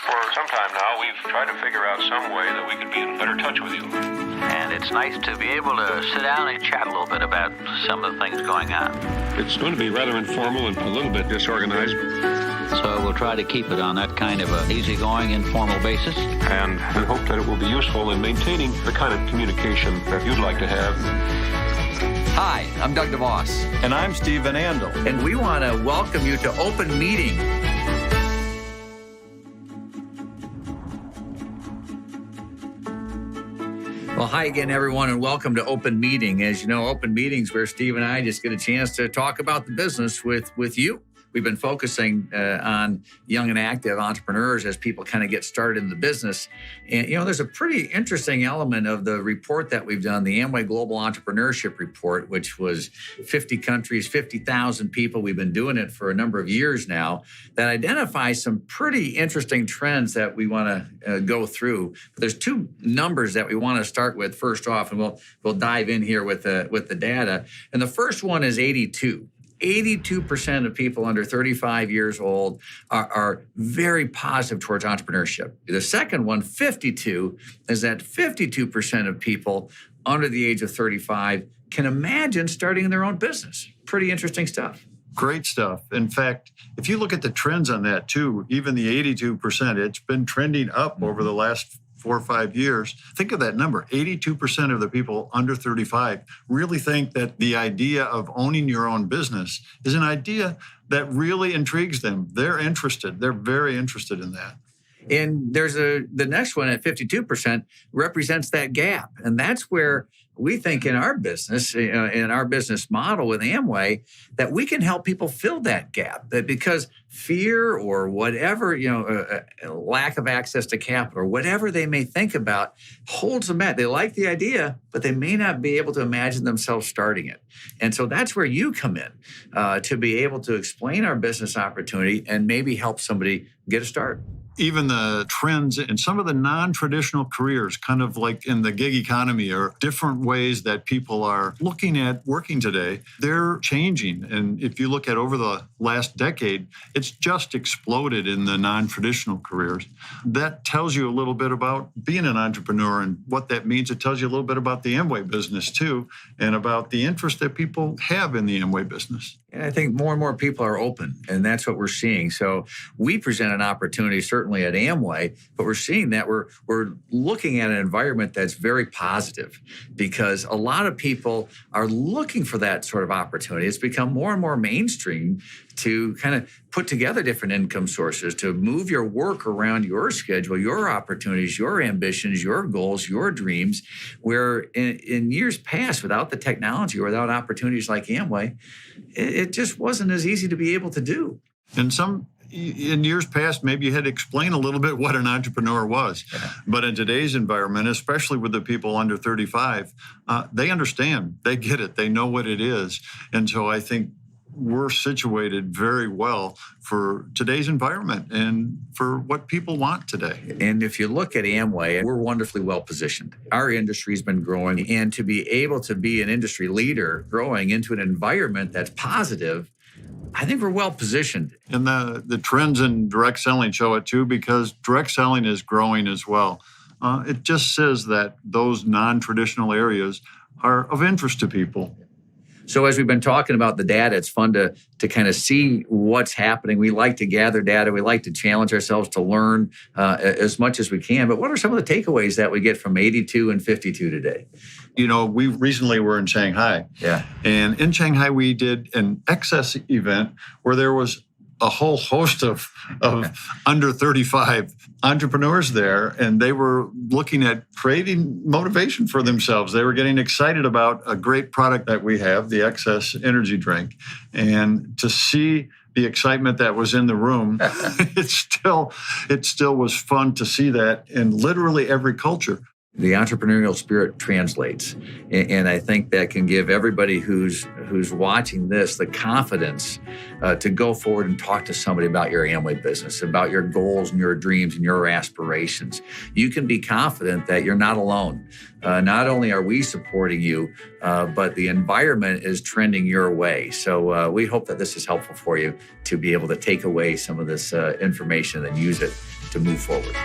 For some time now, we've tried to figure out some way that we could be in better touch with you. And it's nice to be able to sit down and chat a little bit about some of the things going on. It's going to be rather informal and a little bit disorganized. So we'll try to keep it on that kind of an easygoing, informal basis. And we hope that it will be useful in maintaining the kind of communication that you'd like to have. Hi, I'm Doug DeVos. And I'm Stephen Andel. And we want to welcome you to Open Meeting. Well, hi again, everyone, and welcome to Open Meeting. As you know, Open Meetings where Steve and I just get a chance to talk about the business with you. We've been focusing on young and active entrepreneurs as people kind of get started in the business. And, you know, there's a pretty interesting element of the report that we've done, the AMWAY Global Entrepreneurship Report, which was 50 countries, 50,000 people. We've been doing it for a number of years now, that identifies some pretty interesting trends that we want to go through. But there's two numbers that we want to start with first off, and we'll dive in here with the data. And the first one is 82. 82% of people under 35 years old are very positive towards entrepreneurship. The second one, 52, is that 52% of people under the age of 35 can imagine starting their own business. Pretty interesting stuff. Great stuff. In fact, if you look at the trends on that too, even the 82%, it's been trending up over the last 4 or 5 years. Think of that number. 82% of the people under 35 really think that the idea of owning your own business is an idea that really intrigues them. They're interested. They're very interested in that. And there's the next one at 52% represents that gap. And that's where we think in our business, in our business model with Amway, that we can help people fill that gap. That because fear or whatever, lack of access to capital or whatever they may think about holds them back. They like the idea, but they may not be able to imagine themselves starting it. And so that's where you come in to be able to explain our business opportunity and maybe help somebody get a start. Even the trends in some of the non-traditional careers, kind of like in the gig economy, or different ways that people are looking at working today, they're changing. And if you look at over the last decade, it's just exploded in the non-traditional careers. That tells you a little bit about being an entrepreneur and what that means. It tells you a little bit about the Amway business too, and about the interest that people have in the Amway business. And I think more and more people are open, and that's what we're seeing. So we present an opportunity, certainly at Amway, but we're seeing that we're looking at an environment that's very positive because a lot of people are looking for that sort of opportunity. It's become more and more mainstream to kind of put together different income sources, to move your work around your schedule, your opportunities, your ambitions, your goals, your dreams, where in years past, without the technology or without opportunities like Amway, it just wasn't as easy to be able to do. And in years past, maybe you had to explain a little bit what an entrepreneur was. Yeah. But in today's environment, especially with the people under 35, they understand, they get it, they know what it is. And so I think we're situated very well for today's environment and for what people want today. And if you look at Amway, we're wonderfully well positioned. Our industry's been growing, and to be able to be an industry leader growing into an environment that's positive, I think we're well positioned. And the trends in direct selling show it too, because direct selling is growing as well. It just says that those non-traditional areas are of interest to people. So as we've been talking about the data, it's fun to kind of see what's happening. We like to gather data. We like to challenge ourselves to learn as much as we can. But what are some of the takeaways that we get from 82 and 52 today? You know, we recently were in Shanghai. Yeah. And in Shanghai, we did an excess event where there was a whole host of under 35 entrepreneurs there, and they were looking at creating motivation for themselves. They were getting excited about a great product that we have, the Excess energy drink. And to see the excitement that was in the room, it still was fun to see that in literally every culture. The entrepreneurial spirit translates. And I think that can give everybody who's watching this the confidence to go forward and talk to somebody about your Amway business, about your goals and your dreams and your aspirations. You can be confident that you're not alone. Not only are we supporting you, but the environment is trending your way. So we hope that this is helpful for you to be able to take away some of this information and use it to move forward.